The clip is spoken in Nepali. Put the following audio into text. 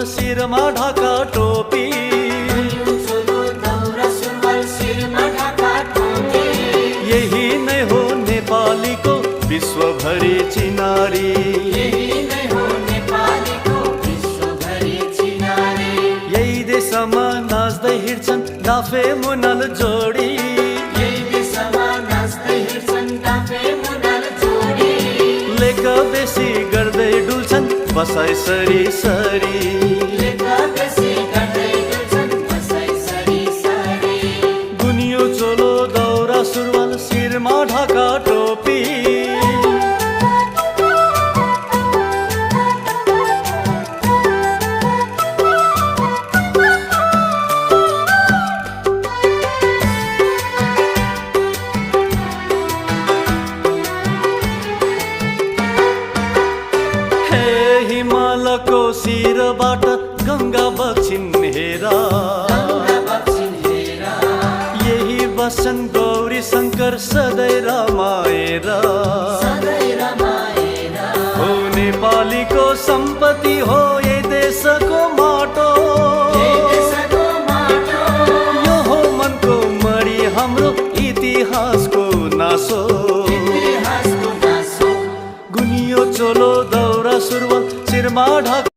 शिरमा ढाका टोपी। यही नै हो नेपालीको विश्वभरि चिनारी। यही देशमा नाच्दै हिँड्छन् डाफे मुनाल जोडी। लेक बेसी गर्दै डुल्छन् बसाइ सरी सरी। गुनियो चोलो दौरा सुरुवाल शिरमा ढाका टोपी। हिमालको शिरबाट गङ्गा बग्छिन् हेरा। यही बस्छन् गौरी शङ्कर सधैँ रमाएर। हो नेपालीको सम्पत्ति हो यही देशको माटो। यो हो मनको मरी हाम्रो इतिहासको नासो। गुनियो चोलो दौरा सुरुवाल शिरमा ढाका